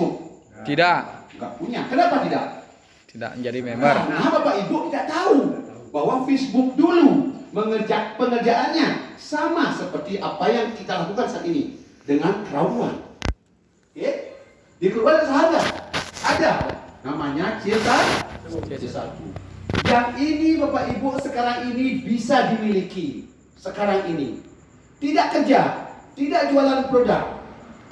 Facebook? Tidak. Enggak punya. Kenapa tidak? Tidak menjadi member. Nah, Bapak Ibu tidak tahu bahwa Facebook dulu pengerjaannya sama seperti apa yang kita lakukan saat ini dengan crowdfunding. Oke? Di crowdfunding ada namanya C1. Yang ini Bapak Ibu sekarang ini bisa dimiliki sekarang ini. Tidak kerja, tidak jualan produk,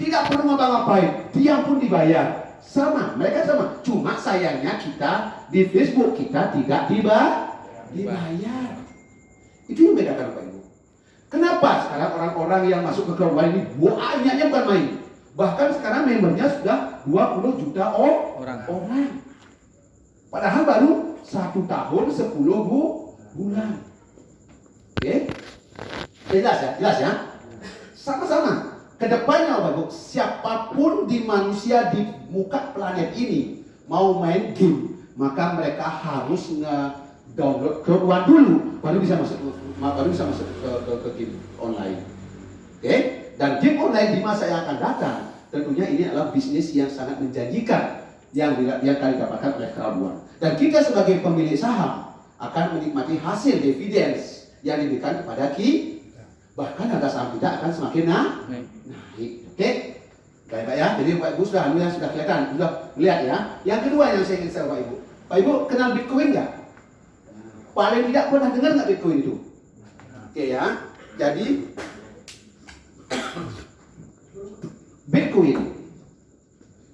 tidak perlu ngapa-ngapain, diam pun dibayar. Sama, mereka sama. Cuma sayangnya kita di Facebook kita tidak dibayar. Itu yang bedakan Bapak Ibu. Kenapa sekarang orang-orang yang masuk ke crowdfunding ini banyaknya bukan main. Bahkan sekarang membernya sudah 20 juta orang. Padahal baru 1 tahun 10 bulan. Oke? Jelas ya? Sama-sama. Kedepannya Bapak Ibu, siapapun di manusia di muka planet ini mau main game, maka mereka harus nge-download crowdfunding dulu, baru bisa masuk ke game online. Oke? Dan game online di masa yang akan datang, tentunya ini adalah bisnis yang sangat menjanjikan yang kali dapatkan oleh crowdfunding. Dan kita sebagai pemilik saham akan menikmati hasil dividends yang diberikan kepada kita. Bahkan harga saham kita akan semakin naik. Oke? Baik Pak ya. Jadi Pak Ibu sudah kelihatan, sudah melihat ya. Yang kedua yang saya ingin share Pak Ibu. Pak Ibu kenal Bitcoin nggak? Paling tidak pernah dengar nggak Bitcoin itu? Oke ya. Jadi Bitcoin,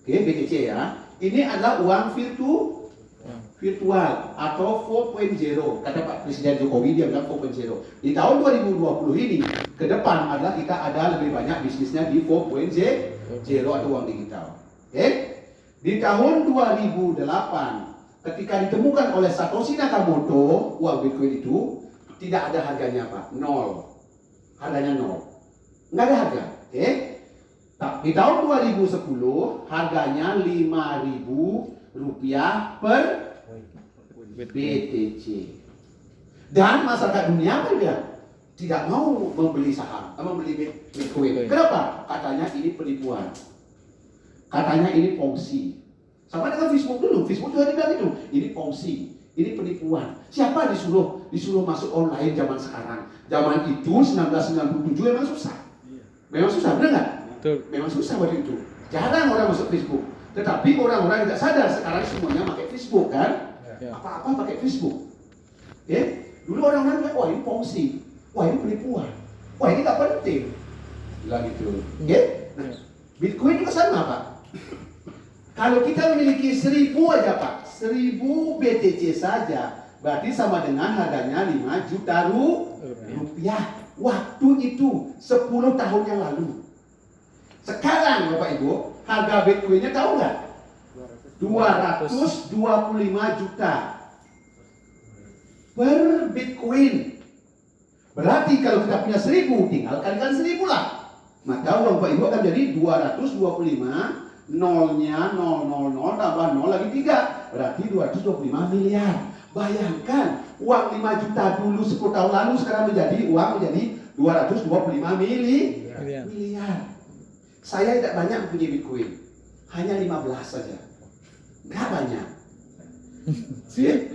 oke, BTC ya. Ini adalah uang virtual atau 4.0. Kata Pak Presiden Jokowi, dia bilang 4.0. Di tahun 2020 ini ke depan adalah kita ada lebih banyak bisnisnya di 4.0 atau uang digital. Oke? Di tahun 2008 ketika ditemukan oleh Satoshi Nakamoto, uang Bitcoin itu tidak ada harganya Pak, 0. Harganya 0. Nggak ada harga. Oke? Di tahun 2010 harganya Rp5.000 per BTC. Dan masyarakat dunia apa dia? Tidak mau membeli saham, membeli Bitcoin. Kenapa? Katanya ini penipuan. Katanya ini fungsi. Sama dengan Facebook dulu. Facebook juga dibilang itu. Ini fungsi, ini penipuan. Siapa disuruh masuk online zaman sekarang? Zaman itu 1997 memang susah. Memang susah, benar nggak? Memang susah waktu itu. Jarang orang masuk Facebook. Tetapi orang-orang tidak sadar sekarang semuanya pakai Facebook kan? Apa-apa pakai Facebook. Oke? Dulu orang-orang bilang, wah ini fungsi, wah ini penipuan, wah ini nggak penting. Bilang gitu. Oke? Nah, Bitcoin juga sama Pak. Kalau kita memiliki 1000 aja Pak, 1000 BTC saja, berarti sama dengan harganya 5 juta rupiah. Waktu itu 10 tahun yang lalu. Sekarang Bapak Ibu, harga Bitcoinnya tahu nggak? 225 juta per Bitcoin. Berarti kalau kita punya 1000, tinggal kalikan 1000 lah. Maka uang Bapak Ibu akan jadi 225, nolnya 000 tambah 0 lagi 3. Berarti 225 miliar. Bayangkan, uang 5 juta dulu 10 tahun lalu sekarang menjadi 225 miliar. Saya tidak banyak mempunyai Bitcoin, hanya 15 saja, nggak banyak.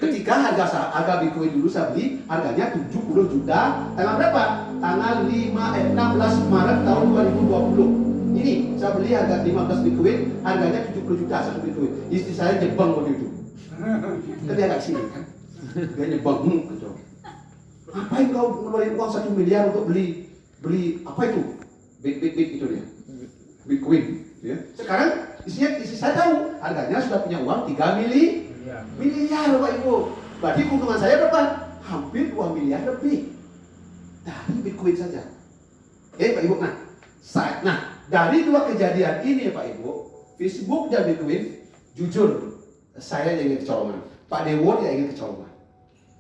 Ketika harga Bitcoin dulu saya beli, harganya 70 juta. Tanggal berapa? Tanggal 16 Maret tahun 2020. Ini saya beli harga 15 Bitcoin, harganya 70 juta satu Bitcoin. Istri saya nyebang waktu itu. Kan dia agak sini kan, dia nyebang gitu. Ngapain kau ngeluarin uang 1 miliar untuk beli apa itu? Bit itu dia. Bitcoin, ya. Sekarang istri saya tahu harganya sudah punya uang 3 miliar Bapak Ibu. Berarti keuntungan saya berapa? Hampir 2 miliar lebih dari Bitcoin saja. Pak Ibu. Nah, dari dua kejadian ini Pak Ibu, Facebook dan Bitcoin, jujur saya yang ingin kecolongan. Pak Dewo tidak ingin kecolongan.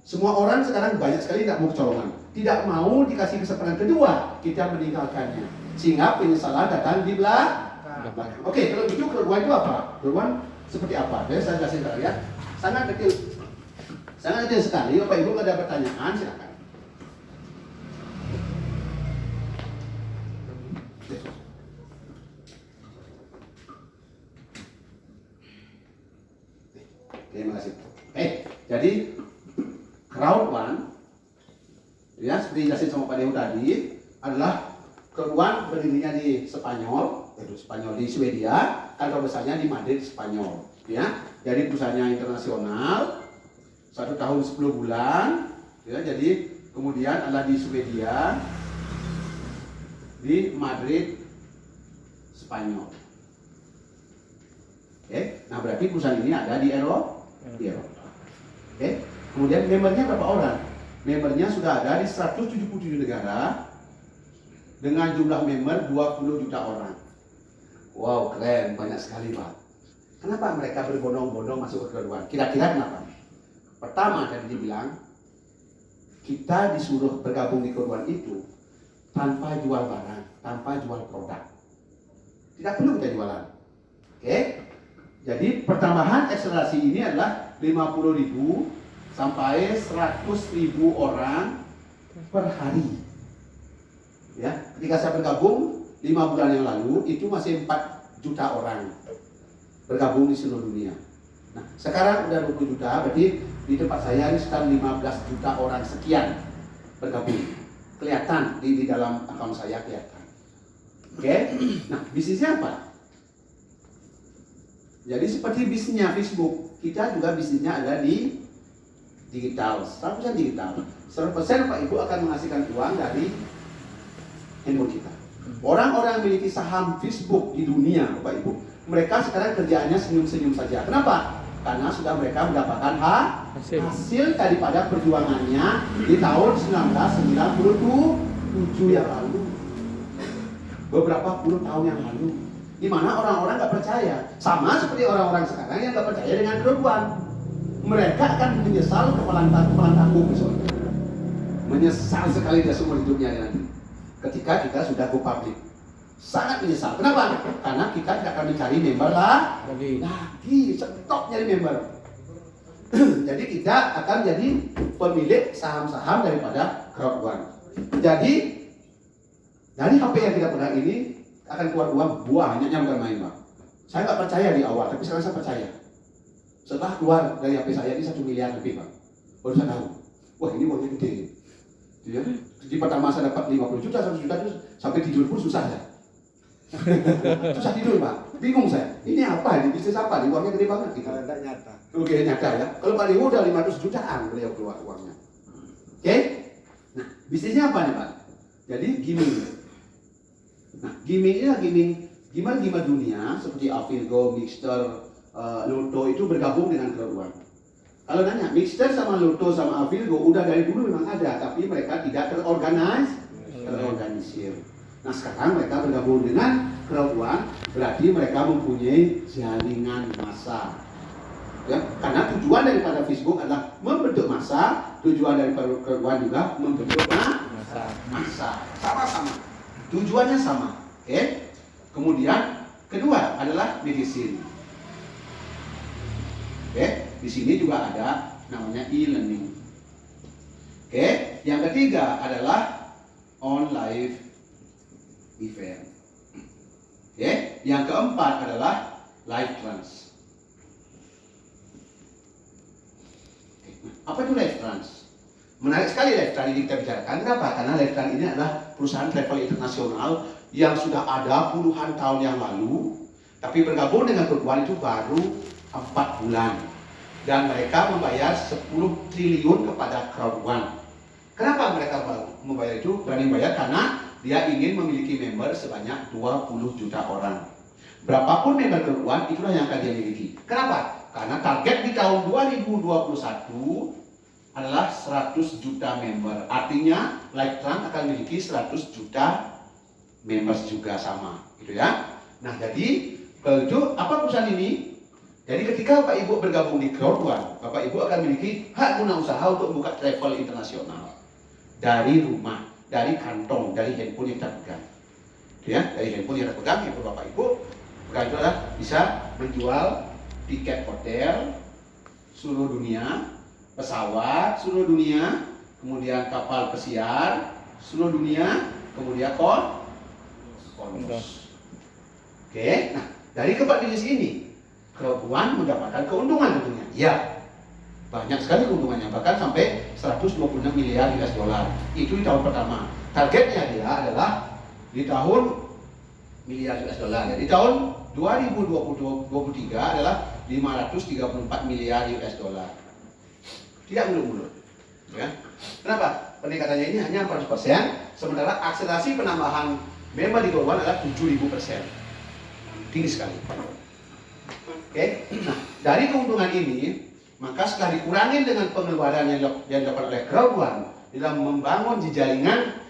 Semua orang sekarang banyak sekali tidak mau kecolongan, tidak mau dikasih kesempatan kedua, kita meninggalkannya. Sehingga penyesalan datang di belakang. Oke, kalau gitu keluar itu apa? Keluar seperti apa? Jadi saya jelasin kalian. Sangat detail sekali. Bapak Ibu ada pertanyaan silakan. Terima kasih. Jadi Crowd One, ya seperti jelasin sama Pak Dewo tadi, adalah Crowd One berdirinya di Spanyol, di Swedia, kantor besarnya di Madrid, Spanyol. Ya, jadi perusahaannya internasional, 1 tahun 10 bulan. Ya, jadi kemudian adalah di Swedia, di Madrid, Spanyol. Nah berarti perusahaan ini ada di Eropa. Kemudian membernya berapa orang? Membernya sudah ada di 177 negara dengan jumlah member 20 juta orang. Wow, keren, banyak sekali Pak. Kenapa mereka berbondong-bondong masuk ke Crowd One? Kira-kira kenapa? Pertama, tadi dibilang kita disuruh bergabung di Crowd One itu tanpa jual barang, tanpa jual produk. Tidak perlu kita jualan. Jadi pertambahan akselerasi ini adalah 50.000 sampai 100.000 orang per hari. Ya, ketika saya bergabung 5 bulan yang lalu itu masih 4 juta orang bergabung di seluruh dunia. Nah, sekarang udah 20 juta, berarti di tempat saya ini sekitar 15 juta orang sekian bergabung. Kelihatan di dalam akun saya kelihatan. Nah bisnisnya apa? Jadi seperti bisnisnya Facebook, kita juga bisnisnya ada di digital, 100% digital. 100% Pak Ibu akan menghasilkan uang dari handphone kita. Orang-orang yang memiliki saham Facebook di dunia, Bapak Ibu, mereka sekarang kerjaannya senyum-senyum saja. Kenapa? Karena sudah mereka mendapatkan hasil daripada perjuangannya di tahun 1997 yang lalu. Beberapa puluh tahun yang lalu. Di mana orang-orang nggak percaya. Sama seperti orang-orang sekarang yang nggak percaya dengan Crowd One. Mereka akan menyesal kepalan tanggung besok. Menyesal sekali dia seumur hidupnya nanti. Ketika kita sudah go public. Sangat menyesal. Kenapa? Karena kita tidak akan mencari member lagi. Stop nyari member. Jadi kita akan jadi pemilik saham-saham daripada Crowd One. Jadi dari HP yang kita pegang ini akan keluar uang banyaknya, bukan main Pak. Saya nggak percaya di awal, tapi sekarang saya percaya. Setelah keluar dari HP saya ini 1 miliar lebih Pak. Baru saya tahu, wah ini uangnya gede. Ya. Di pertama saya dapat 50 juta, 100 juta, terus sampai tidur pun susah ya. Susah tidur Pak, bingung saya. Ini apa? Ini bisnis apa? Ini uangnya gede banget. Gitu. Kalau tidak nyata. Oke, nyata ya. Kalau Pak Dewo udah 500 jutaan beliau keluar uangnya. Oke? Nah, bisnisnya apa nih Pak? Jadi gimmick. Nah, gimmicknya gimana dunia seperti Avirgo, Mixter, Loto itu bergabung dengan Crowd One. Kalau nanya, Mixter sama Loto sama Avirgo udah dari dulu memang ada, tapi mereka tidak terorganisir. Nah sekarang mereka bergabung dengan Crowd One, berarti mereka mempunyai jaringan massa. Ya, karena tujuan daripada Facebook adalah membentuk massa, tujuan daripada Crowd One juga membentuk massa. Sama-sama. Tujuannya sama. Oke. Kemudian kedua adalah medicine. Oke, di sini juga ada namanya e-learning. Oke, yang ketiga adalah on-live event. Oke, yang keempat adalah live trans. Apa itu live trans? Menarik sekali live trans ini kita bicarakan. Kenapa? Karena live trans ini adalah perusahaan travel internasional yang sudah ada puluhan tahun yang lalu, tapi bergabung dengan Crowd One itu baru 4 bulan. Dan mereka membayar 10 triliun kepada Crowd One. Kenapa mereka membayar itu? Berani bayar karena dia ingin memiliki member sebanyak 20 juta orang. Berapapun member Crowd One, itulah yang akan dia miliki. Kenapa? Karena target di tahun 2021 adalah 100 juta member. Artinya, LiveTrans akan memiliki 100 juta members juga sama, gitu ya. Nah, jadi itu apa perusahaan ini? Jadi ketika Bapak Ibu bergabung di Crowd One, Bapak Ibu akan memiliki hak guna usaha untuk membuka travel internasional dari rumah, dari kantong, dari handphone yang kita pegang. Ya, dari handphone yang kita pegang, handphone Bapak Ibu pegang itu adalah bisa menjual tiket hotel seluruh dunia, pesawat seluruh dunia, kemudian kapal pesiar seluruh dunia, kemudian kondos. Oke, nah dari keempat bisnis ini Crowd One mendapatkan keuntungan tentunya. Ya, banyak sekali keuntungannya, bahkan sampai 126 miliar US dollar. Itu di tahun pertama. Targetnya dia adalah di tahun miliar US dollar. Di tahun 2023 adalah 534 miliar US dollar. Tidak muluk-muluk. Ya. Kenapa? Peningkatannya ini hanya 400%, sementara akselerasi penambahan member di Crowd One adalah 7.000%. Tinggi sekali. Oke. Nah, dari keuntungan ini, maka setelah dikurangi dengan pengeluaran yang dilakukan oleh Crowd One dalam membangun jaringan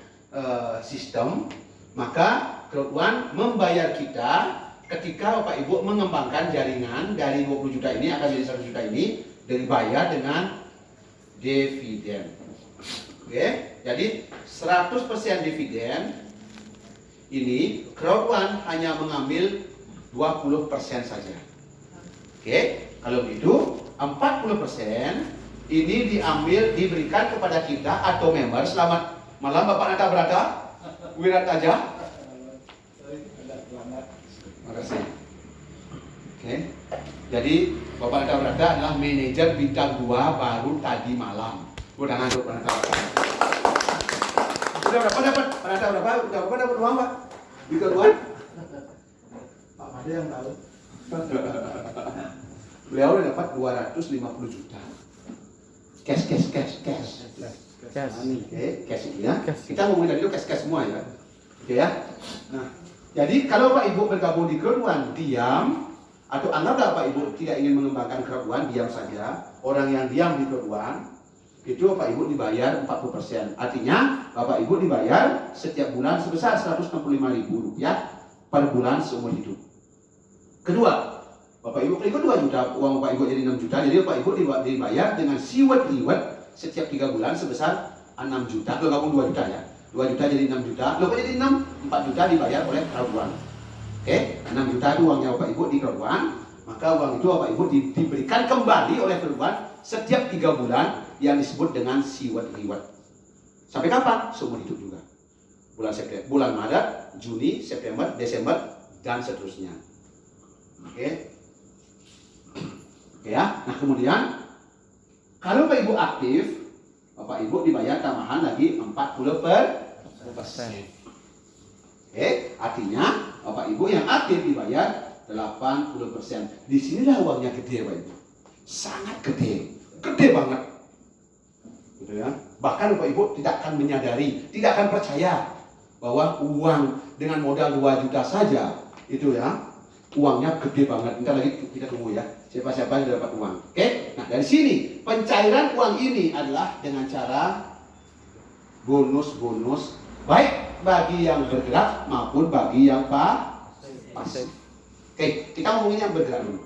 sistem, maka Crowd One membayar kita ketika Bapak Ibu mengembangkan jaringan dari 20 juta ini akan jadi 100 juta ini dibayar dengan dividen. Oke, jadi 100% dividen ini Crowd One hanya mengambil 20% saja. Oke, kalau begitu 40% ini diberikan kepada kita atau member. Selamat malam Bapak Nata Brata, Wirat aja. Terima kasih. Oke, jadi Bapak Nata Brata adalah manajer bintang 2 baru tadi malam. Udah ngantuk Pak Nata Brata. Udah berapa dapat? Pak Nata berapa? Udah berapa dapat uang Pak? Bintang 2? Pak ada yang tahu. Beliau dapat 250 juta. Cash. Oke, cash ini ya. Kita ngomongin tadi itu cash semua ya. Oke ya. Nah, jadi kalau Pak Ibu bergabung di Crowd One diam, atau anggaplah Pak Ibu tidak ingin mengembangkan Crowd One, diam saja. Orang yang diam di Crowd One itu Bapak Ibu dibayar 40%. Artinya Bapak Ibu dibayar setiap bulan sebesar Rp165.000 per bulan seumur hidup. Kedua, Bapak Ibu klik 2 juta, uang Bapak Ibu jadi 6 juta, jadi Bapak Ibu dibayar dengan reward setiap 3 bulan sebesar 6 juta. Kalau gabung 2 juta ya, 2 juta jadi 6 juta, kalau jadi 6, 4 juta dibayar oleh Crowd One. Oke, 6 juta itu uangnya Bapak Ibu di Crowd One, maka uang itu Bapak Ibu diberikan kembali oleh Crowd One setiap 3 bulan yang disebut dengan reward. Sampai kapan? Seumur hidup juga. Bulan Maret, Juni, September, Desember, dan seterusnya. Oke. Ya, nah kemudian kalau Bapak Ibu aktif, Bapak Ibu dibayar tambahan lagi 40%. Oke, artinya Bapak Ibu yang aktif dibayar 80%. Disinilah uangnya gede Bapak Ibu, sangat gede banget, gitu ya. Bahkan Bapak Ibu tidak akan menyadari, tidak akan percaya bahwa uang dengan modal 2 juta saja itu ya, uangnya gede banget. Ntar lagi kita tunggu ya, siapa-siapa yang dapat uang. Oke, nah dari sini pencairan uang ini adalah dengan cara bonus baik bagi yang bergerak maupun bagi yang pasif. Oke, kita ngomongin yang bergerak dulu.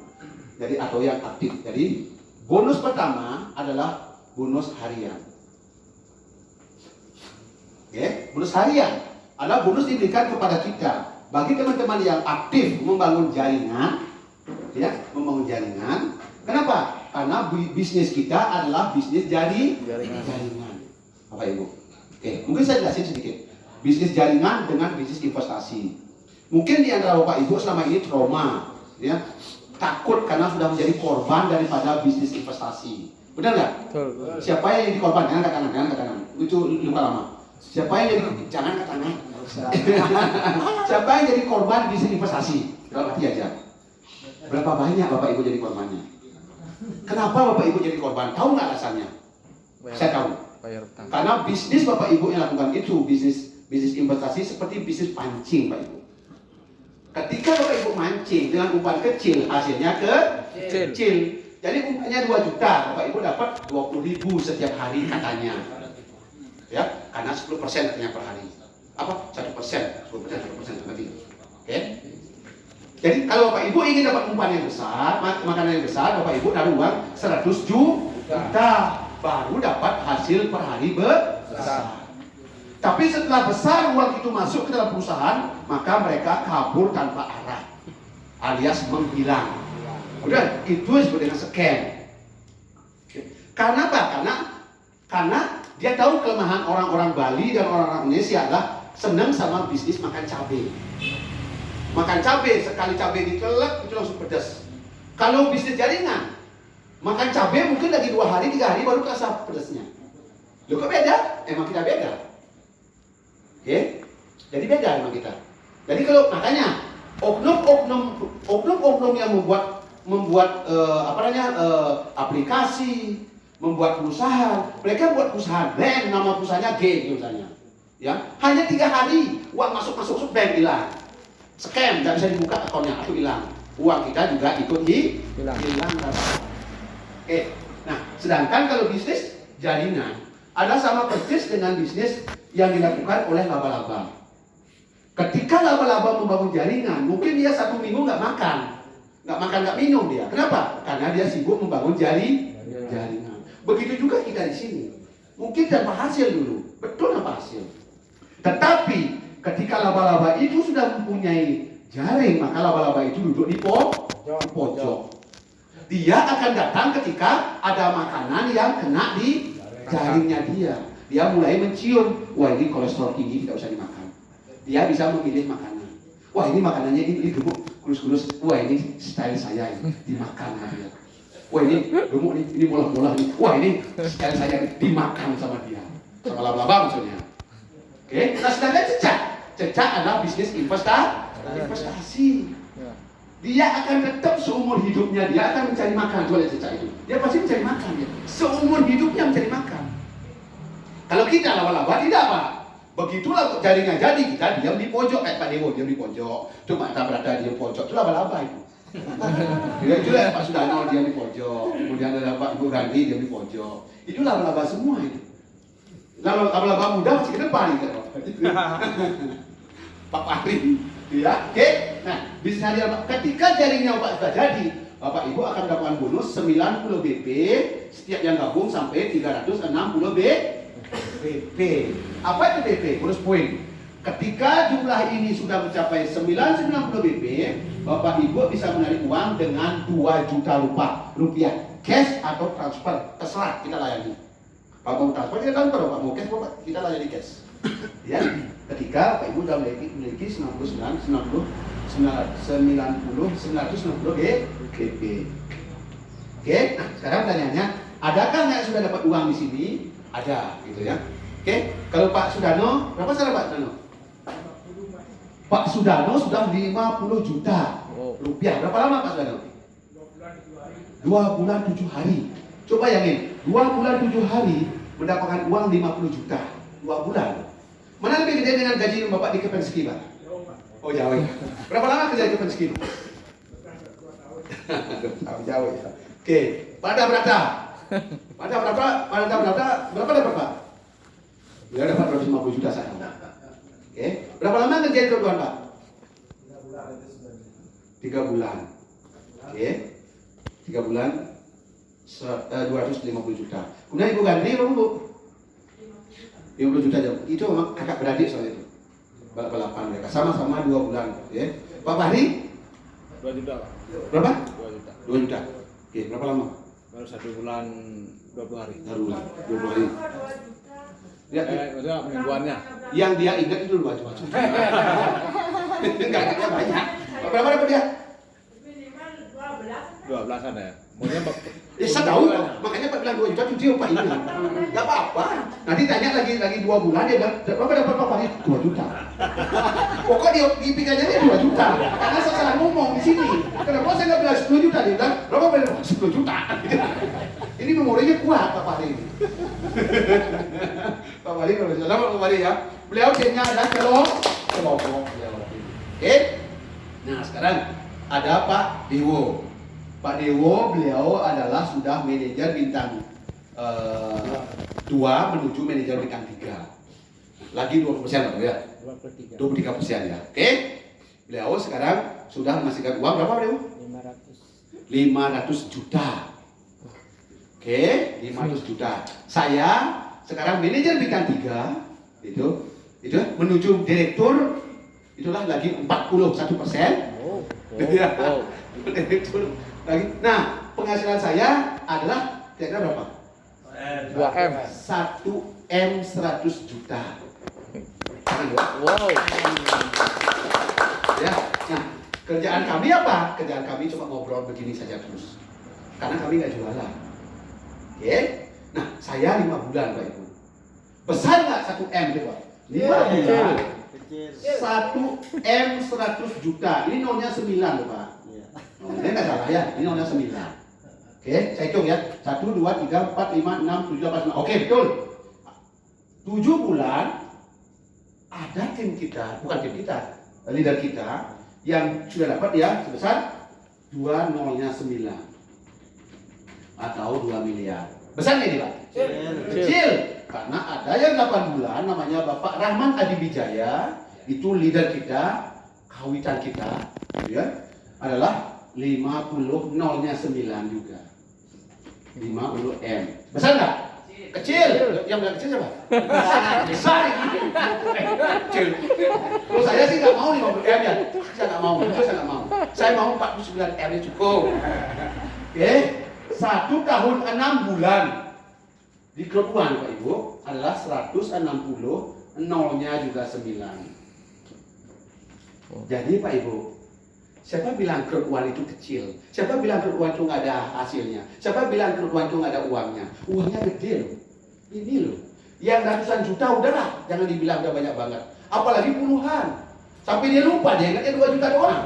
Jadi atau yang aktif. Jadi bonus pertama adalah bonus harian. Oke, bonus harian adalah bonus diberikan kepada kita bagi teman-teman yang aktif membangun jaringan, ya, membangun jaringan. Kenapa? Karena bisnis kita adalah bisnis jaringan. Bapak Ibu. Oke, mungkin saya jelasin sedikit. Bisnis jaringan dengan bisnis investasi. Mungkin di antara Bapak Ibu selama ini trauma, ya, takut karena sudah menjadi korban daripada bisnis investasi. Benar nggak? Siapa yang jadi korban? Jangan ke kanan. Itu luka lama. Siapa yang jadi jangan ke kanan. Siapa yang jadi korban bisnis investasi? Kalau hati aja. Berapa banyak Bapak Ibu jadi korbannya? Kenapa Bapak Ibu jadi korban? Tahu nggak alasannya? Saya tahu. Karena bisnis Bapak Ibu yang lakukan itu bisnis investasi seperti bisnis pancing Pak Ibu. Ketika Bapak Ibu mancing dengan umpan kecil, hasilnya kecil. Jadi umpannya 2 juta, Bapak Ibu dapat 20.000 setiap hari katanya. Ya, karena 10% katanya per hari. Apa? 1%, 10% nanti. Oke. Jadi kalau Bapak Ibu ingin dapat umpan yang besar, makanan yang besar, Bapak Ibu naruh uang 100 juta, baru dapat hasil per hari besar. Tapi setelah besar uang itu masuk ke dalam perusahaan, maka mereka kabur tanpa arah, alias menghilang. Udah, itu disebut dengan scam. Karena apa? Karena dia tahu kelemahan orang-orang Bali dan orang-orang Indonesia adalah senang sama bisnis makan cabai. Makan cabai, sekali cabai dikelek itu langsung pedas. Kalau bisnis jaringan, makan cabai mungkin lagi 2 hari, 3 hari baru kerasa pedasnya. Loh kok beda? Emang kita beda. Oke? Jadi beda emang kita. Jadi kalau makanya oknum yang membuat aplikasi, membuat perusahaan, mereka buat perusahaan brand, nama perusahaannya G misalnya. Ya, hanya 3 hari uang masuk bank hilang, scam, tidak bisa dibuka akunnya atau hilang, uang kita juga ikut hilang. Oke, nah sedangkan kalau bisnis jaringan ada sama persis dengan bisnis yang dilakukan oleh laba-laba. Ketika laba-laba membangun jaringan, mungkin dia 1 minggu nggak makan, nggak minum dia. Kenapa? Karena dia sibuk membangun jaringan. Begitu juga kita di sini. Mungkin tanpa hasil dulu, betul tanpa hasil. Tetapi ketika laba-laba itu sudah mempunyai jaring, maka laba-laba itu duduk di pojok. Dia akan datang ketika ada makanan yang kena di jaringnya dia. Dia mulai mencium, wah ini kolesterol tinggi, tidak usah dimakan. Dia bisa memilih makanan. Wah ini makanannya ini gemuk, kurus-kurus. Wah ini style saya ini, dimakan sama dia. Wah ini gemuk nih, ini molah-molah nih. Wah ini style saya dimakan sama dia. Sama laba-laba maksudnya. Oke, nah sedangkan cecak adalah bisnis investasi. Dia akan tetap seumur hidupnya dia akan mencari makan. Coba cecak itu, dia pasti mencari makan ya. Seumur hidupnya mencari makan. Kalau kita laba-laba tidak Pak. Begitulah jaringan jadi kita diam di pojok kayak Pak Dewo diam di pojok. Cuma tak berada di pojok itu laba-laba itu. Itu Pak Sudano diam di pojok. Kemudian ada Pak Ibu Randi diam di pojok. Itu laba-laba semua itu. Laba-laba muda masih ke depan gitu. Pak Fahri, ya, oke. Nah, bisnis harian ketika jaringnya Pak sudah jadi, Bapak Ibu akan mendapatkan bonus 90 BP setiap yang gabung sampai 360 BP. Apa itu BP? Bonus poin. Ketika jumlah ini sudah mencapai 990 BP, Bapak Ibu bisa menarik uang dengan 2 juta rupiah cash atau transfer, terserah kita layani. Pak mau transfer kita transfer, Pak mau cash kita layani cash. Ya, ketika Pak Ibu sudah memiliki 990 BP. Oke, nah sekarang pertanyaannya, adakah yang sudah dapat uang di sini? Ada, gitu ya. Oke, kalau Pak Sudano, berapa salah Pak Sudano? Pak Sudano sudah 50 juta rupiah. Berapa lama Pak Sudano? 2 bulan 7 hari. Coba bayangin, 2 bulan 7 hari mendapatkan uang 50 juta. 2 bulan. Mana lebih gede dengan gaji Bapak di Kepenski, Pak? Oh, Jawa. Berapa lama kerja di Kepenski? 2 tahun Jawa ya. Oke, pada berapa? Berapa dapat Pak? Dia dapat 250 juta saya. Oke, berapa lama kerja di Kebuan Pak? 3 bulan. Oke, 3 bulan 250 juta. Kemudian Ibu Gandri berapa Bu? 50 juta jam. Itu memang kakak beradik soal itu. Balap-balapan mereka sama-sama 2 bulan. Ya. Pak Fahri? 2 juta Pak. Berapa? 2 juta. 2 juta. Oke, berapa lama? Baru 1 bulan 20 hari. 20 hari. Ya, maksudnya mingguannya. yang dia ingat itu 2 juta. Enggak ingatnya banyak. Berapa dapat dia? 12-an ya. Maunya Ya saya tahu, makanya Pak bilang 2 juta cuci Pak ini. Enggak apa-apa. Nanti tanya lagi 2 bulan dia bilang, berapa dapat Pak Fahri? 2 juta. Pokok dia dipikirnya dia 2 juta. Karena saya salah ngomong di sini. Kenapa saya nggak bilang 10 juta? Dia bilang, berapa benar? 10 juta. Ini memorinya kuat Pak Fahri ini. Pak Fahri kalau bisa sama Pak Fahri ya. Beliau kayaknya adalah kelompok. Oke. Nah sekarang ada Pak Dewo. Pak Dewo beliau adalah sudah manajer bintang 2 menuju manajer bintang 3. Lagi 20% atau ya? 23% ya. Oke. Beliau sekarang sudah menghasilkan uang berapa Dewo? 500 juta. Oke, 500 juta. Saya sekarang manajer bintang 3 itu menuju direktur itulah lagi 41%. Direktur lagi. Nah, penghasilan saya adalah kira-kira berapa? 2M. 1M 100 juta. Wow. Ya. Nah, Kerjaan kami apa? Kerjaan kami cuma ngobrol begini saja terus. Karena kami nggak jualan. Oke? Nah, saya 5 bulan Pak Ibu. Besar nggak 1 M itu Pak? 5 bulan. 1 M 100 juta. Ini nolnya 9 loh Pak. Oh, ini nggak salah ya. Ini nolnya 9. Oke, saya hitung ya. 1, 2, 3, 4, 5, 6, 7, 8, 9. Oke, betul. 7 bulan ada tim kita, bukan tim kita, leader kita yang sudah dapat ya sebesar 2 nolnya 9 atau 2 miliar. Besar nggak ini Pak? Kecil. Karena ada yang 8 bulan namanya Bapak Rahman Adibijaya, itu leader kita, kawitan kita, ya, adalah 50 nolnya 9 juga. 50 M. Besar nggak? Kecil. Yang bilang kecil siapa? Besar. Kecil. Kalau saya sih nggak mau 50 M ya. Saya nggak mau. Saya nggak mau. Saya mau 49 M cukup. Oke. 1 tahun 6 bulan di grup 1 Pak Ibu adalah 160, nolnya juga 9. Jadi Pak Ibu, siapa bilang grup 1 itu kecil? Siapa bilang grup 1 itu nggak ada hasilnya? Siapa bilang grup 1 itu nggak ada uangnya? Uangnya gede loh. Ini loh. Yang ratusan juta udahlah, jangan dibilang udah banyak banget. Apalagi puluhan. Sampai dia lupa, dia ingatnya 2 juta doang.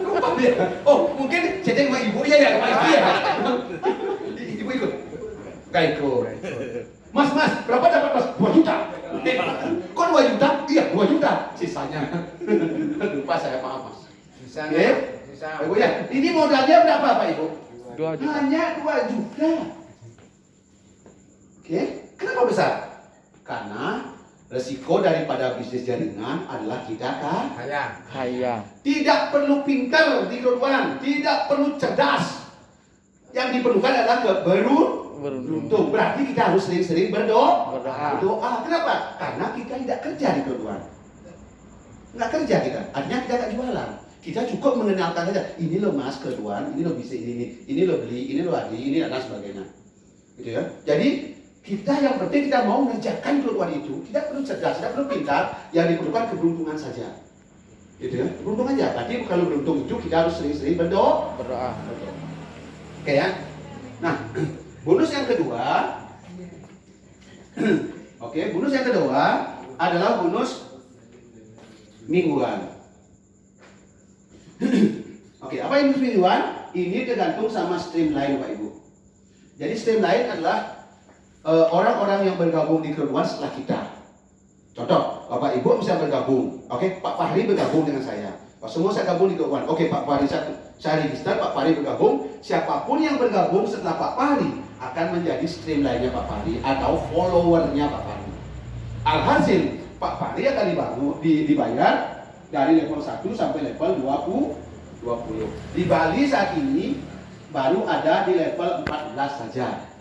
Lupa dia. Oh, mungkin chatting sama ibu ya, sama ibu ya. Ibu ikut. Gak ikut. Mas, berapa dapat mas? 2 juta. Kok 2 juta? Iya, 2 juta. Sisanya. Lupa saya, maaf mas. Bisa. Oke? Ibu ya, ini modalnya berapa Pak Ibu? 2 juta. Hanya 2 juta. Oke, kenapa besar? Karena resiko daripada bisnis jaringan adalah kita kan Kaya. tidak perlu pintar di keruan, tidak perlu cerdas. Yang diperlukan adalah beruntung. Berarti kita harus sering-sering berdoa. Kenapa? Karena kita tidak kerja di keruan. Nggak kerja kita, artinya kita nggak jualan. Kita cukup mengenalkan saja, ini loh mas keruan, ini loh bisnis ini loh beli, ini loh adi, ini dan sebagainya. Gitu ya. Jadi kita yang penting kita mau mengerjakan keluar itu, tidak perlu cerdas, tidak perlu pintar, yang diperlukan keberuntungan saja. Gitu ya, beruntung aja. Tapi kalau beruntung itu kita harus sering-sering berdoa. Oke ya. Nah, bonus yang kedua, bonus yang kedua adalah bonus mingguan. Apa yang bonus mingguan? Ini tergantung sama streamline Pak Ibu. Jadi streamline adalah orang-orang yang bergabung di keruan setelah kita. Contoh, Bapak Ibu bisa bergabung. Pak Fahri bergabung dengan saya. Semua saya gabung di keruan. Pak Fahri saya register, Pak Fahri bergabung. Siapapun yang bergabung setelah Pak Fahri akan menjadi streamline-nya Pak Fahri atau follower-nya Pak Fahri. Alhasil, Pak Fahri akan dibayar dari level 1 sampai level 20. Di Bali saat ini baru ada di level 14 saja.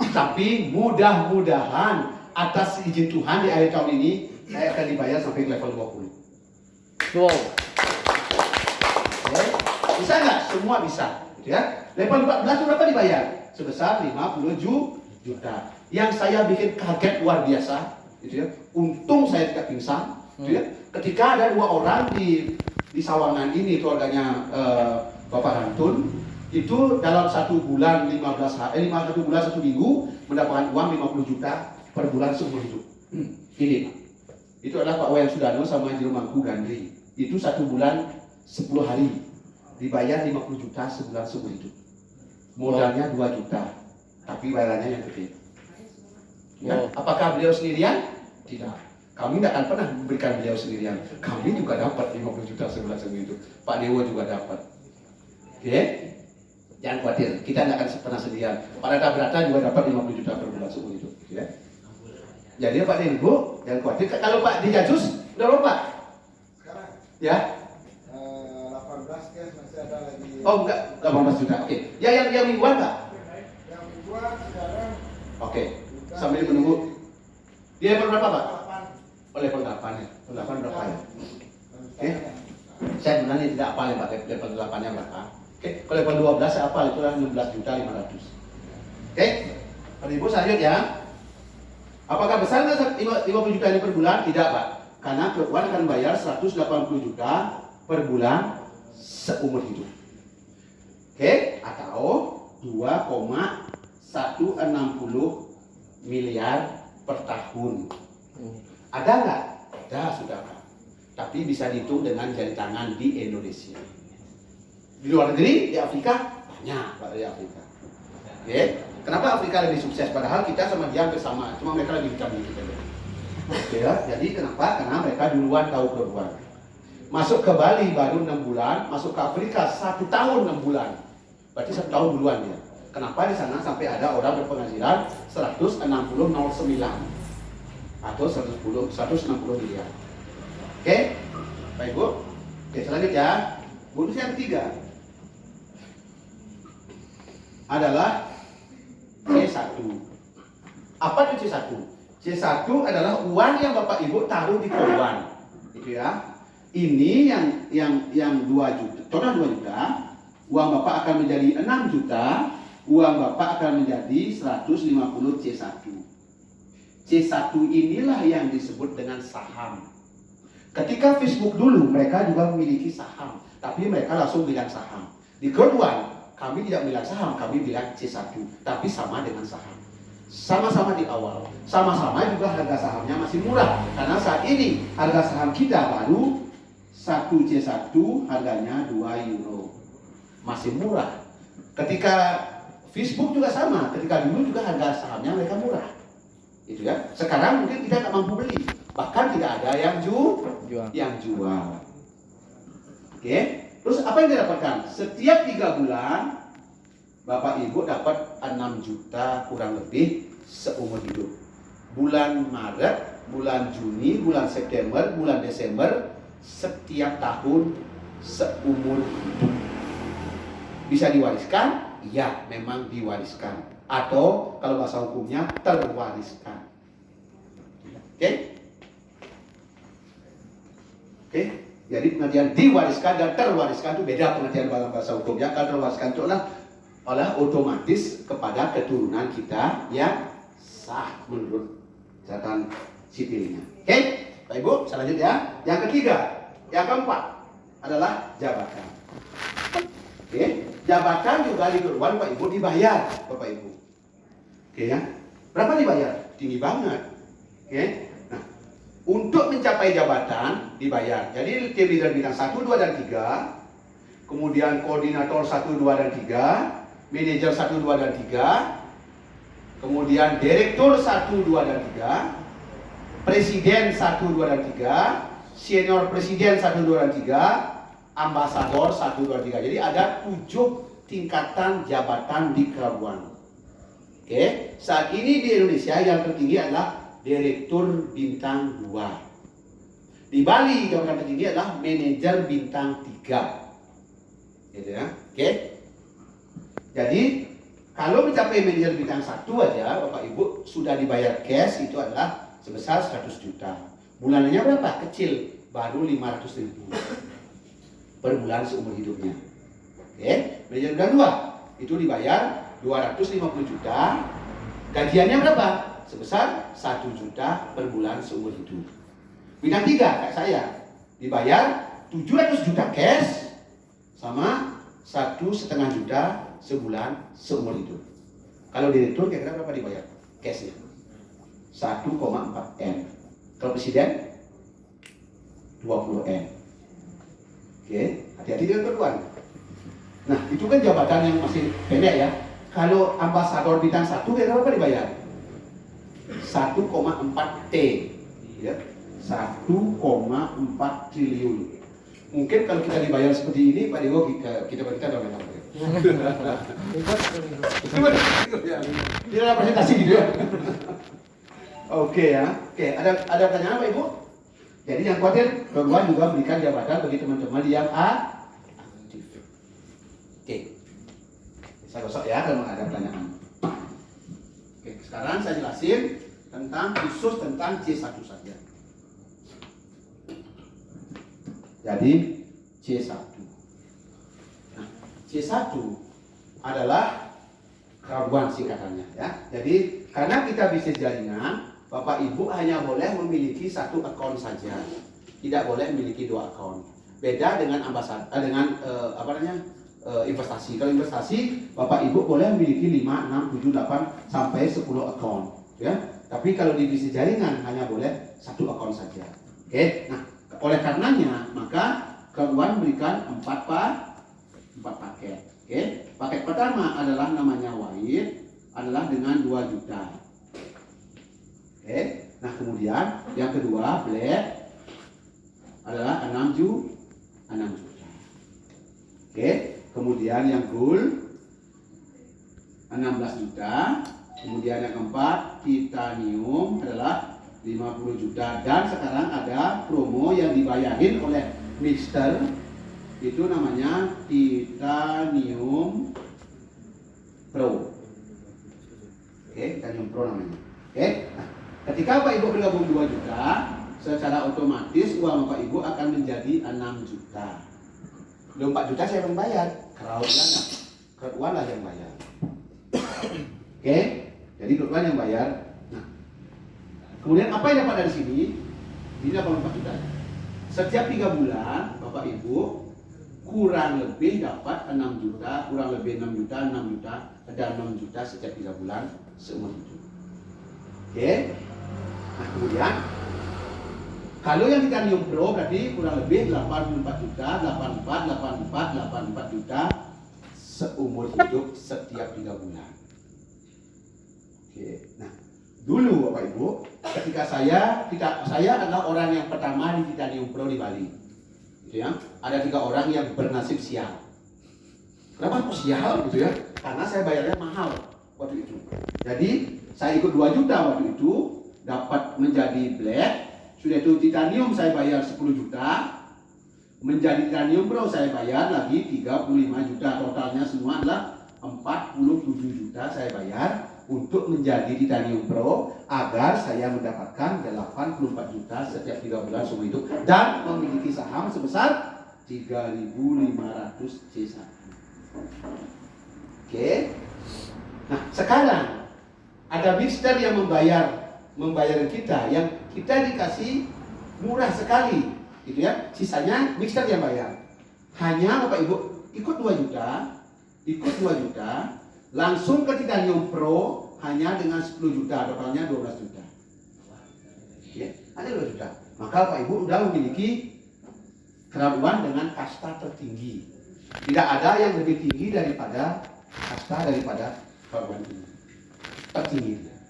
Tapi mudah-mudahan atas izin Tuhan di akhir tahun ini saya akan dibayar sampai level 20. Wow. Oke. Bisa nggak? Semua bisa. Gitu ya. Level 14 itu berapa dibayar? Sebesar 50 juta. Yang saya bikin kaget luar biasa. Gitu ya. Untung saya tidak pingsan. Gitu ya. Ketika ada 2 orang di Sawangan ini, keluarganya Bapak Hantun, itu dalam 1 bulan 1 bulan 1 minggu mendapatkan uang 50 juta per bulan seumur hidup. Ini Pak. Itu adalah Pak Wayan Sudano sama Jero Mangku Gandri. Itu 1 bulan 10 hari dibayar 50 juta sebulan seumur hidup. Modalnya 2 juta, tapi bayarannya yang gede. Ya, apakah beliau sendirian? Tidak. Kami tidak akan pernah memberikan beliau sendirian. Kami juga dapat 50 juta sebulan seumur hidup. Pak Dewo juga dapat. Oke? Jangan khawatir, kita tidak akan pernah sendirian. Pak Rata Brata juga dapat 50 juta per bulan seumur hidup. Ya? Jadi Pak Dewo, jangan khawatir. Kalau Pak Dijajus, udah berapa? Sekarang Ya? 18 guys, masih ada lagi. Oh enggak, 18 juta. Oke. Ya yang mingguan Pak? Yang mingguan sekarang Oke. Sambil menunggu. Di level berapa Pak? 8. Oh level 8 ya. Level 8 berapa ya? Oke. Saya sebenarnya tidak hafal ya Pak, level 8-nya berapa. Oke, kalau level 12 saya hafal, itu adalah 16 juta 500. Oke. Pak Ibu lanjut ya. Apakah besar nggak 50 juta ini per bulan? Tidak Pak. Karena Kewan akan bayar 180 juta per bulan seumur hidup. Oke, atau 2,160 miliar per tahun. Ada nggak? Ada, saudara. Tapi bisa dihitung dengan jari tangan di Indonesia. Di luar negeri, di Afrika, banyak di Afrika. Oke, kenapa Afrika lebih sukses? Padahal kita sama dia hampir sama, cuma mereka lebih hitam dikit aja. Oke ya, jadi kenapa? Karena mereka duluan tahu keluar. Masuk ke Bali baru 6 bulan, masuk ke Afrika 1 tahun 6 bulan. Berarti 1 tahun duluan dia. Kenapa di sana sampai ada orang berpenghasilan 160,09 atau 160 miliar. Oke, baik Bu. Oke, selanjutnya bonus yang ketiga adalah C1. Apa itu C1? C1 adalah uang yang Bapak Ibu taruh di Kewan. Itu ya. Ini yang 2 juta. Contoh 2 juta. Uang Bapak akan menjadi 6 juta. Uang Bapak akan menjadi 150 C1. C1 inilah yang disebut dengan saham. Ketika Facebook dulu mereka juga memiliki saham, tapi mereka langsung bilang saham. Di Kewan kami tidak bilang saham, kami bilang C1, tapi sama dengan saham. Sama-sama di awal, sama-sama juga harga sahamnya masih murah. Karena saat ini harga saham kita baru 1 C1 harganya 2 euro. Masih murah. Ketika Facebook juga sama, ketika dulu juga harga sahamnya mereka murah. Itu ya. Sekarang mungkin kita nggak mampu beli, bahkan tidak ada yang jual. Oke. Terus apa yang didapatkan? Setiap 3 bulan Bapak Ibu dapat 6 juta kurang lebih seumur hidup. Bulan Maret, bulan Juni, bulan September, bulan Desember, setiap tahun seumur hidup. Bisa diwariskan? Ya, memang diwariskan. Atau kalau bahasa hukumnya terwariskan. Oke? Oke? Jadi pengertian diwariskan dan terwariskan itu beda pengertian dalam bahasa hukumnya. Kalau terwariskan itu adalah otomatis kepada keturunan kita yang sah menurut catatan sipilnya. Oke? Baik Bu, selanjutnya ya. Yang ketiga, yang keempat adalah jabatan. Oke? Jabatan juga di Kewan Pak Ibu dibayar, Bapak Ibu. Oke ya? Berapa dibayar? Tinggi banget. Oke? Nah, untuk mencapai jabatan dibayar. Jadi tim leader bintang 1, 2, dan 3, kemudian koordinator 1, 2, dan 3, manajer 1, 2, dan 3, kemudian direktur 1, 2, dan 3, presiden 1, 2, dan 3, senior presiden 1, 2, dan 3, ambasador 1, 2, 3. Jadi ada 7 tingkatan jabatan di Kewan. Oke, saat ini di Indonesia yang tertinggi adalah direktur bintang 2. Di Bali jabatan tertinggi adalah manajer bintang 3. Gitu ya. Oke. Jadi kalau mencapai manajer bintang 1 aja Bapak Ibu sudah dibayar cash itu adalah sebesar 100 juta. Bulanannya berapa? Kecil, baru 500.000 per bulan seumur hidupnya. Oke, manajer bintang 2 itu dibayar 250 juta. Gajiannya berapa? Sebesar 1 juta per bulan seumur hidup. Bintang 3 kayak saya dibayar 700 juta cash sama 1,5 juta sebulan seumur hidup. Kalau direktur kira-kira berapa dibayar cashnya? 1,4 M. Kalau presiden 20 M. Oke, hati-hati dengan keduaan. Nah, itu kan jabatan yang masih pendek ya. Kalau ambasador bintang 1 kira-kira berapa dibayar? 1,4 T. Ya. 1,4 triliun. Mungkin kalau kita dibayar seperti ini, Pak Dewo kita udah menang. Tidak ada presentasi gitu ya. Oke ya. Oke, ada pertanyaan Pak Ibu? Jadi yang khawatir Kewan juga berikan jabatan bagi teman-teman yang aktif. Oke. Saya gosok ya kalau ada pertanyaan. Oke, sekarang saya jelasin khusus tentang C1 saja. Jadi C1. Nah, C1 adalah Kewan singkatannya ya. Jadi karena kita bisnis jaringan, Bapak Ibu hanya boleh memiliki satu akun saja, tidak boleh memiliki dua akun. Beda dengan investasi. Kalau investasi, Bapak Ibu boleh memiliki 5, 6, 7, 8 sampai 10 akun, ya. Tapi kalau di bisnis jaringan hanya boleh satu akun saja. Oke. Nah, oleh karenanya maka keuangan berikan 4 paket. Oke. Paket pertama adalah namanya white, adalah dengan 2 juta. Oke. Nah, kemudian yang kedua black adalah 6 juta. Oke. Kemudian yang gold 16 juta. Kemudian yang keempat titanium adalah 50 juta. Dan sekarang ada promo yang dibayarin oleh Mister, itu namanya Titanium Pro. Oke, Titanium Pro namanya. Oke. Nah, ketika Bapak Ibu bergabung 2 juta, secara otomatis uang Bapak Ibu akan menjadi 6 juta. 4 juta saya yang bayar, Crowd1 lah yang bayar. Oke, jadi Crowd1 yang bayar. Nah, kemudian apa yang dapat dari sini? Ini 84 juta. Setiap 3 bulan Bapak Ibu kurang lebih dapat 6 juta, kurang lebih 6 juta, 6 juta, dan 6 juta setiap 3 bulan seumur hidup. Oke. Nah, kemudian kalau yang Titanium Pro berarti kurang lebih 84 juta, 84 juta seumur hidup setiap 3 bulan. Oke. Nah, dulu Bapak Ibu, ketika saya adalah orang yang pertama di Titanium Pro di Bali. Gitu ya. Ada 3 orang yang bernasib sial. Kenapa kok sial gitu ya? Karena saya bayarnya mahal waktu itu. Jadi, saya ikut 2 juta waktu itu, dapat menjadi black. Sudah itu titanium saya bayar 10 juta. Menjadi titanium pro saya bayar lagi 35 juta. Totalnya semua adalah 47 juta saya bayar untuk menjadi titanium pro agar saya mendapatkan 84 juta setiap 3 bulan seumur hidup dan memiliki saham sebesar 3.500 C1. Oke. Nah, sekarang ada Mister yang membayar kita, yang kita dikasih murah sekali, gitu ya. Sisanya Mister yang bayar. Hanya Bapak Ibu ikut 2 juta, langsung ke Titanium Pro hanya dengan 10 juta, totalnya 12 juta. Ya, hanya 2 juta. Maka Bapak Ibu sudah memiliki kerabuan dengan kasta tertinggi. Tidak ada yang lebih tinggi daripada kerabuan ini. Tertinggi.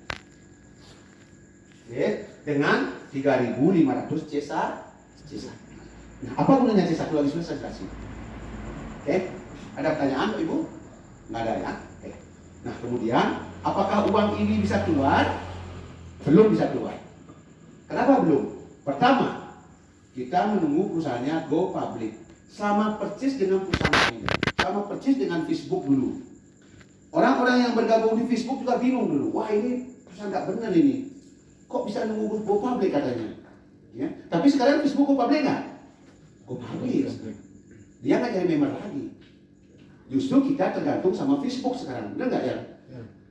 Oke, dengan 3.500 C1. Nah, apa gunanya C1 lagi sudah saya jelasin. Oke, ada pertanyaan Pak Ibu? Nggak ada ya? Oke. Nah, kemudian apakah uang ini bisa keluar? Belum bisa keluar. Kenapa belum? Pertama, kita menunggu perusahaannya go public. Sama persis dengan perusahaan ini, sama persis dengan Facebook dulu. Orang-orang yang bergabung di Facebook juga bingung dulu. Wah, ini perusahaan nggak benar ini. Kok bisa nunggu go public katanya? Ya. Tapi sekarang Facebook go public nggak? Go public. Dia nggak jadi member lagi. Justru kita tergantung sama Facebook sekarang, benar nggak ya?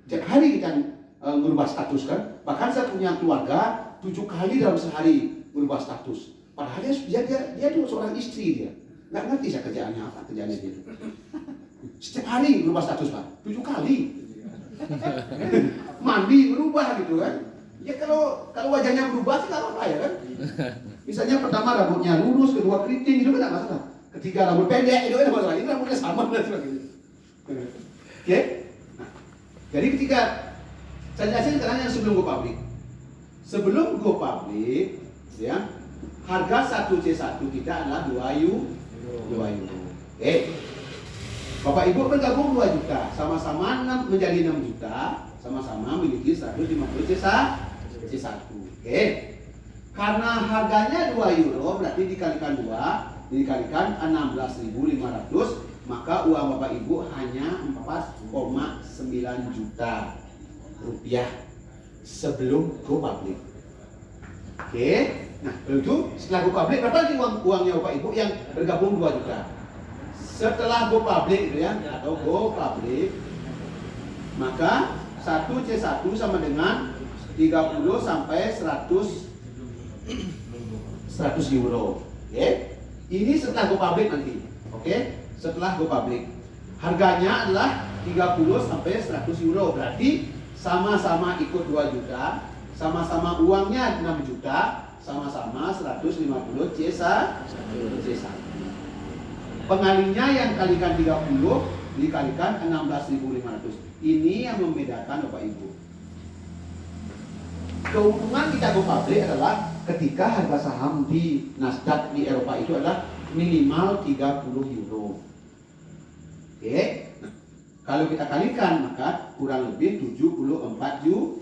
Setiap hari kita merubah status kan. Bahkan saya punya keluarga 7 kali dalam sehari merubah status. Padahal dia tuh seorang istri dia. Nggak ngerti saya kerjaannya apa, kerjaannya dia itu. Setiap hari berubah status Pak, 7 kali. Mandi berubah gitu kan. Ya kalau wajahnya berubah sih nggak apa-apa ya kan. Misalnya pertama rambutnya lurus, kedua keriting itu kan nggak masalah. Ketiga rambut pendek itu kan nggak masalah. Ini rambutnya sama dan sebagainya. Oke. Nah, jadi ketika saya jelasin sekarang yang sebelum go public. Sebelum go public, ya harga 1 C1 kita adalah 2 euro. Oke. Bapak Ibu bergabung 2 juta, sama-sama menjadi 6 juta, sama-sama memiliki 150 C1. Oke. Karena harganya 2 euro, berarti dikalikan 2, dikalikan 16.500, maka uang Bapak Ibu hanya 4,9 juta rupiah sebelum go public. Oke. Nah, lalu itu setelah go public berapa lagi uangnya Bapak Ibu yang bergabung 2 juta? Setelah go public gitu ya, atau go public, maka 1 C1 sama dengan 30 sampai 100 euro. Oke. Ini setelah go public nanti. Oke. Setelah go public. Harganya adalah 30 sampai 100 euro. Berarti sama-sama ikut 2 juta, sama-sama uangnya 6 juta, sama-sama 150 C1. Pengalinya yang kalikan 30 dikalikan 16.500. Ini yang membedakan Bapak Ibu. Keuntungan kita go public adalah ketika harga saham di Nasdaq di Eropa itu adalah minimal 30 euro. Oke. Kalau kita kalikan maka kurang lebih 74 juta.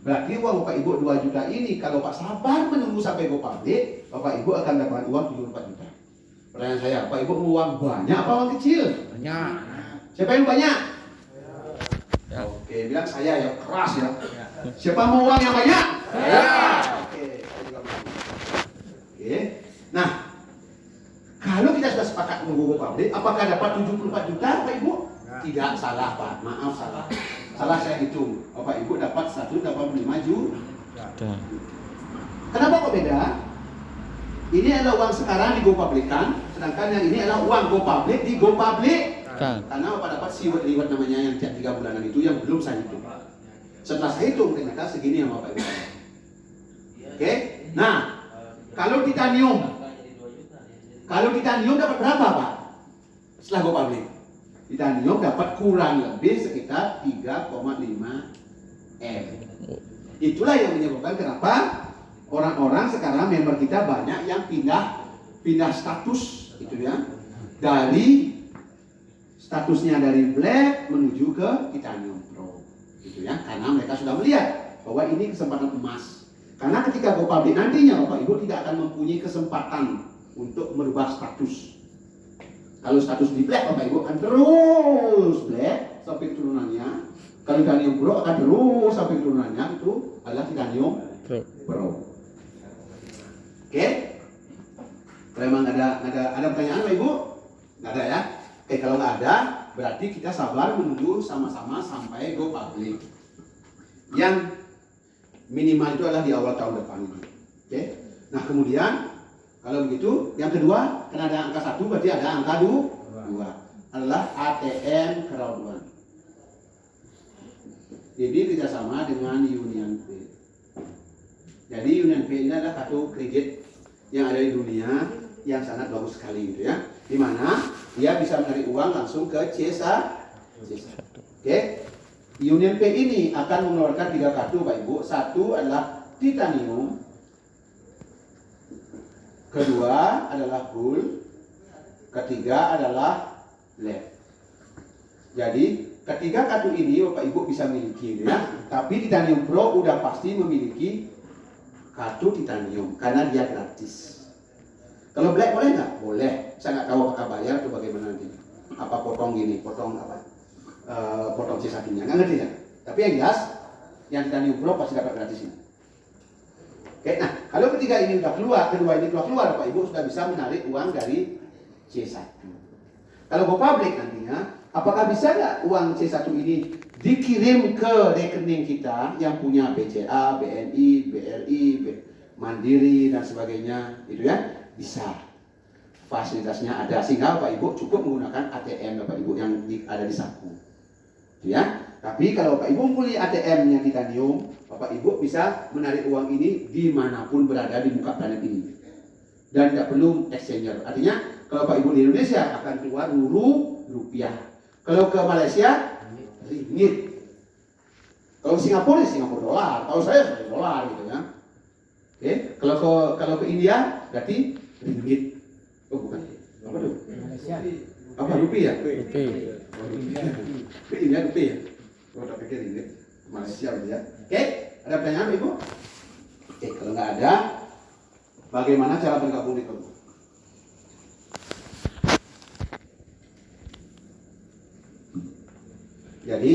Berarti uang Bapak Ibu 2 juta ini kalau Pak sabar menunggu sampai go public, Bapak Ibu akan dapat uang 74 juta. Pertanyaan saya, Bapak Ibu mau uang banyak apa uang kecil? Banyak. Siapa yang banyak? Ya. Oke, bilang saya ya, keras ya. Siapa mau uang yang banyak? Saya. Oke, saya juga mau. Oke. Nah, kalau kita sudah sepakat menunggu publik, apakah dapat 74 juta, Bapak Ibu? Tidak, salah Pak. Maaf, salah. Salah saya hitung. Bapak Ibu dapat 185 juta. Kenapa kok beda? Ini adalah uang sekarang di go publikan, sedangkan yang ini adalah uang go public di go public. Karena Bapak dapat reward namanya yang tiap 3 bulanan itu yang belum saya hitung. Setelah saya hitung ternyata segini yang Bapak Ibu. Oke? Nah, kalau titanium dapat berapa Pak? Setelah go public. Titanium dapat kurang lebih sekitar 3,5 M. Itulah yang menyebabkan kenapa orang-orang sekarang member kita banyak yang pindah status gitu ya. Dari statusnya dari black menuju ke titanium pro gitu ya. Karena mereka sudah melihat bahwa ini kesempatan emas. Karena ketika go public nantinya Bapak Ibu tidak akan mempunyai kesempatan untuk merubah status. Kalau status di black Bapak Ibu akan terus black sampai turunannya. Kalau titanium pro akan terus sampai turunannya, itu adalah titanium pro. Oke? Kalau memang ada pertanyaan Bapak Ibu? Nggak ada ya? Oke, kalau nggak ada berarti kita sabar menunggu sama-sama sampai go public. Yang minimal itu adalah di awal tahun depan ini. Oke? Nah kemudian kalau begitu, yang kedua, karena ada angka 1 berarti ada angka 2 adalah ATM crowd 1. Jadi kerjasama dengan Union Pay. Jadi Union Pay ini adalah kartu kredit yang ada di dunia yang sangat bagus sekali gitu ya. Di mana dia bisa menarik uang langsung ke C1. Oke. Union Pay ini akan mengeluarkan 3 kartu Pak Ibu. Satu adalah titanium. Kedua adalah gold, ketiga adalah lead. Jadi ketiga kartu ini Bapak Ibu bisa miliki ya. Tapi Titanium Pro udah pasti memiliki kartu titanium karena dia gratis. Kalau black boleh nggak? Boleh. Saya nggak tahu apakah bayar atau bagaimana nanti. Apa potong gini, potong apa? Potong C1-nya, nggak ngerti ya. Tapi yang jelas, yang Titanium Pro pasti dapat gratis ini. Oke, nah kalau ketiga ini sudah keluar, kedua ini keluar, Bapak Ibu sudah bisa menarik uang dari C1. Kalau go public nantinya, apakah bisa nggak uang C1 ini dikirim ke rekening kita yang punya BCA, BNI, BRI, Mandiri dan sebagainya, itu ya bisa. Fasilitasnya ada sehingga Bapak Ibu cukup menggunakan ATM Bapak Ibu yang ada di saku, ya. Tapi kalau Bapak Ibu mempunyai ATM-nya titanium, Bapak Ibu bisa menarik uang ini dimanapun berada di muka planet ini. Dan tidak perlu exchanger. Artinya kalau Bapak Ibu di Indonesia akan keluar rupiah. Kalau ke Malaysia, ringgit. Kalau Singapura, Singapura dolar. Kalau saya dolar gitu ya. Oke. Kalau ke India, berarti ringgit. Oh bukan. Apa tuh? Malaysia. Apa rupiah? Rupiah. Ini ya rupiah. Oh, tak pikir ini Malaysia ya. Oke, ada pertanyaan Ibu? Oke, kalau nggak ada, bagaimana cara bergabung di kelompok? Jadi,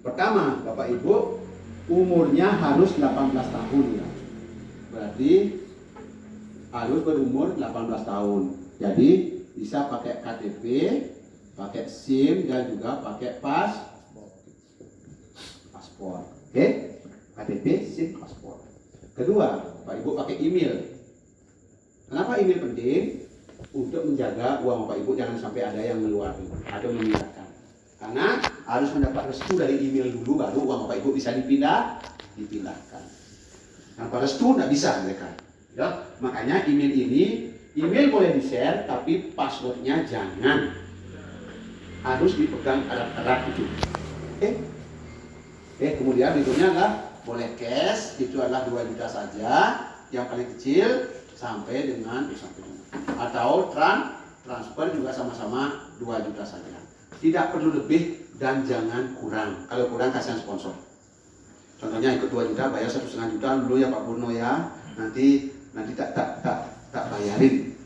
pertama, Bapak Ibu, umurnya harus 18 tahun ya. Berarti harus berumur 18 tahun. Jadi, bisa pakai KTP, pakai SIM dan juga pakai paspor. Oke? KTP, SIM, paspor. Kedua, Bapak Ibu pakai email. Kenapa email penting? Untuk menjaga uang Bapak Ibu jangan sampai ada yang mengeluarkan atau memindahkan. Karena harus mendapat restu dari email dulu baru uang Bapak Ibu bisa dipindahkan. Tanpa restu tidak bisa mereka. Ya, makanya email boleh di-share tapi passwordnya jangan. Harus dipegang erat-erat itu. Kemudian berikutnya adalah boleh cash, itu adalah 2 juta saja, yang paling kecil sampai dengan atau transfer juga sama-sama 2 juta saja. Tidak perlu lebih dan jangan kurang. Kalau kurang kasihan sponsor. Contohnya ikut 2 juta bayar 1,5 juta dulu ya Pak Purno ya. Nanti tak bayarin.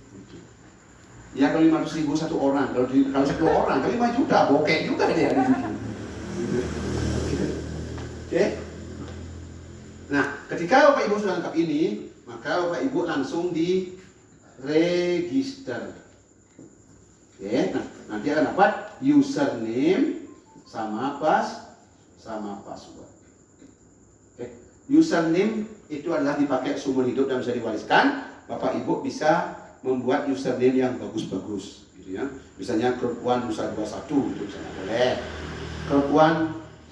Ya kalau 500.000 satu orang, kalau 10 orang kali 5 juta, bokeh juga dia. Oke. Nah, ketika Bapak Ibu sudah lengkap ini, maka Bapak Ibu langsung di register. Oke, nah nanti akan dapat username sama password. Oke, username itu adalah dipakai seumur hidup dan bisa diwariskan. Bapak Ibu bisa membuat username yang bagus-bagus, gitu ya. Misalnya Kerupuan Nusa 21, gitu misalnya boleh. Kerupuan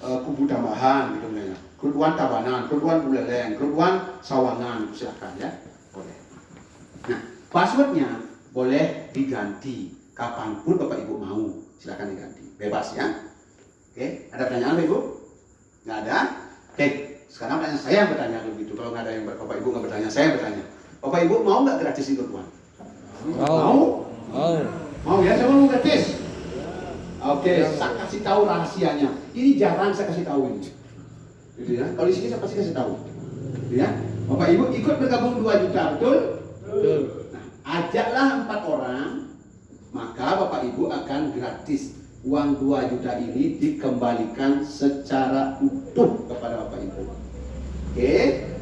Kubu Tambahan, gitu misalnya. Kerupuan Tabanan, Kerupuan Buleleng, Kerupuan Sawangan, silakan ya, boleh. Nah, passwordnya boleh diganti kapanpun Bapak Ibu mau, silakan diganti, bebas ya. Oke, ada pertanyaan Bapak Ibu? Nggak ada? Oke, sekarang pertanyaan saya yang bertanya begitu. Kalau nggak ada yang Bapak Ibu nggak bertanya, saya yang bertanya. Bapak Ibu mau nggak gratis ikut Kerupuan? Mau ya, saya mau gratis. Oke, saya kasih tahu rahasianya. Ini jarang saya kasih tahu ini. Gitu ya. Kalau di sini saya pasti kasih tahu. Gitu ya. Bapak Ibu ikut bergabung 2 juta, betul? Betul. Nah, ajaklah 4 orang, maka Bapak Ibu akan gratis. Uang 2 juta ini dikembalikan secara utuh kepada Bapak Ibu. Oke,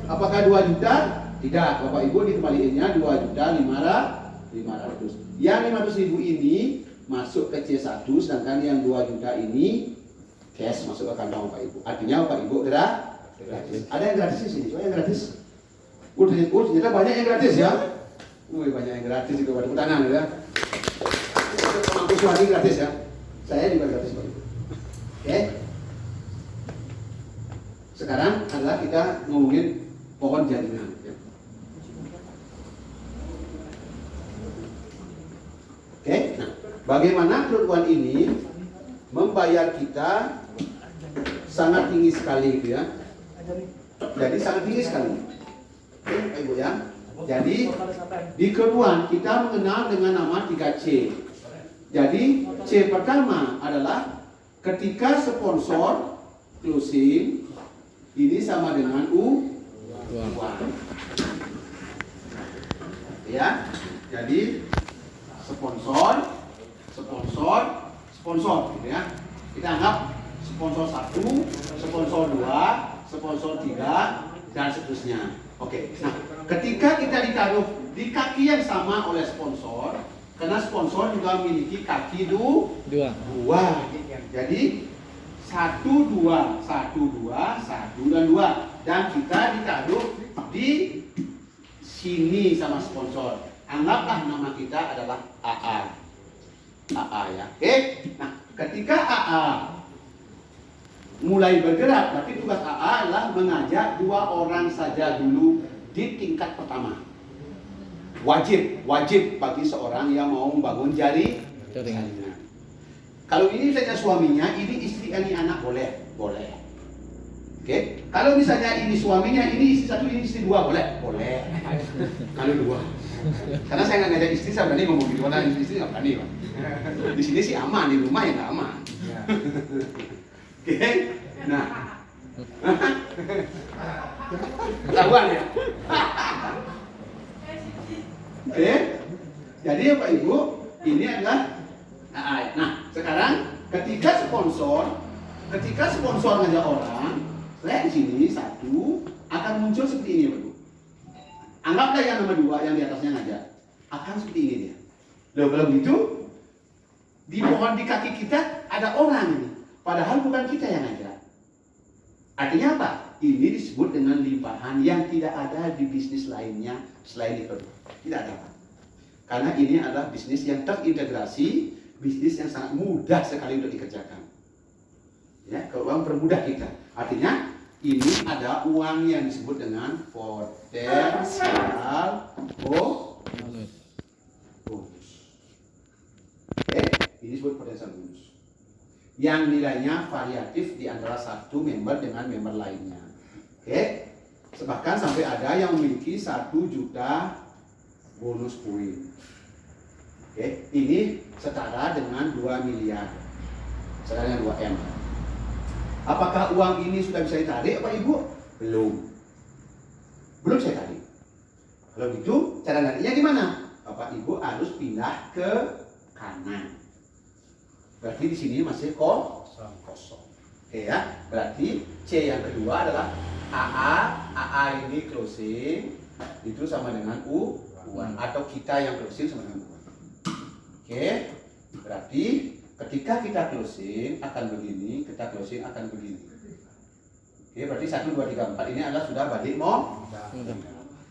apakah 2 juta? Tidak, Bapak Ibu dikembalikannya 2.500.000. Yang 500.000 ini masuk ke C1, sedangkan yang 2 juta ini cash masuk ke kantong Bapak Ibu. Artinya Bapak Ibu gratis. Ada yang gratis di sini? Coba yang gratis. Ternyata banyak yang gratis ya. Banyak yang gratis itu pada tangan ya. Mampu suami gratis ya. Saya juga gratis Bapak Ibu. Oke. Sekarang adalah kita ngomongin pohon jaminan. Ya. Oke. Nah, bagaimana kerupuan ini membayar kita sangat tinggi sekali gitu ya. Jadi sangat tinggi sekali. Oke, Pak Ibu ya. Jadi di kerupuan kita mengenal dengan nama 3C. Jadi C pertama adalah ketika sponsor closing ini sama dengan uang. Ya. Jadi sponsor gitu ya. Kita anggap sponsor 1, sponsor 2, sponsor 3 dan seterusnya. Oke. Nah, ketika kita ditaruh di kaki yang sama oleh sponsor, karena sponsor juga memiliki kaki dua. Jadi 1, 2, 1 dan 2. Dan kita ditaruh di sini sama sponsor. Anggaplah nama kita adalah AA ya. Oke. Nah, ketika AA mulai bergerak, berarti tugas AA adalah mengajak 2 orang saja dulu di tingkat pertama. Wajib bagi seorang yang mau membangun jaringan. Kalau ini saja suaminya, ini istri, ini anak, boleh. Oke. Kalau misalnya ini suaminya, ini istri 1, ini istri 2, boleh. Kalau 2. Karena saya nggak ngajak istri, saya berani ngomong gitu. Karena istri nggak berani, Pak. Di sini sih aman, di rumah ya nggak aman. Oke. Nah, ketahuan ya. Oke. Jadi Pak Ibu, ini adalah nah, sekarang ketika sponsor ngajak orang, saya di sini 1 akan muncul seperti ini, Pak Ibu. Anggaplah yang nomor 2 yang di atasnya ngajak akan seperti ini dia. Loh, kalau begitu di pohon di kaki kita ada orang ini, padahal bukan kita yang ngajak. Artinya apa? ini disebut dengan limpahan yang tidak ada di bisnis lainnya selain itu. Tidak ada, Pak. Karena ini adalah bisnis yang terintegrasi, bisnis yang sangat mudah sekali untuk dikerjakan. Ya, keuangan permudah kita. Artinya ini ada uang yang disebut dengan potensial bonus. Oke, ini disebut potensial bonus. Yang nilainya variatif di antara satu member dengan member lainnya. Oke, bahkan sampai ada yang memiliki 1 juta bonus poin. Oke, ini setara dengan 2 miliar, setara dengan 2 M. Apakah uang ini sudah bisa ditarik, Bapak Ibu? Belum saya tarik. Kalau gitu, cara nariknya gimana? Bapak Ibu harus pindah ke kanan. Berarti di sini masih kosong. Oke ya, berarti C yang kedua adalah AA ini closing itu sama dengan uang atau kita yang closing sama dengan uang. Oke, berarti ketika kita closing akan begini, kita closing akan begini. Oke, berarti 1, 2, 3, 4 ini adalah sudah balik modal.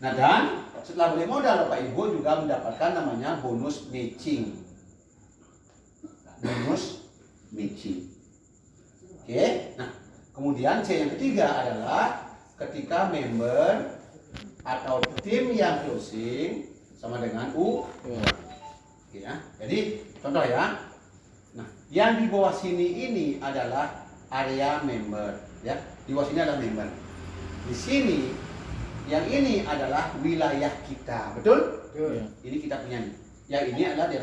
Nah, dan setelah balik modal, Bapak Ibu juga mendapatkan namanya bonus matching. Bonus matching. Oke, nah kemudian C yang ketiga adalah ketika member atau tim yang closing sama dengan U. Oke ya, jadi contoh ya. Nah, yang di bawah sini ini adalah area member, ya. Di bawah sini adalah member. Di sini, yang ini adalah wilayah kita, betul? Betul. Ini kita punya nih. Yang ini adalah daerah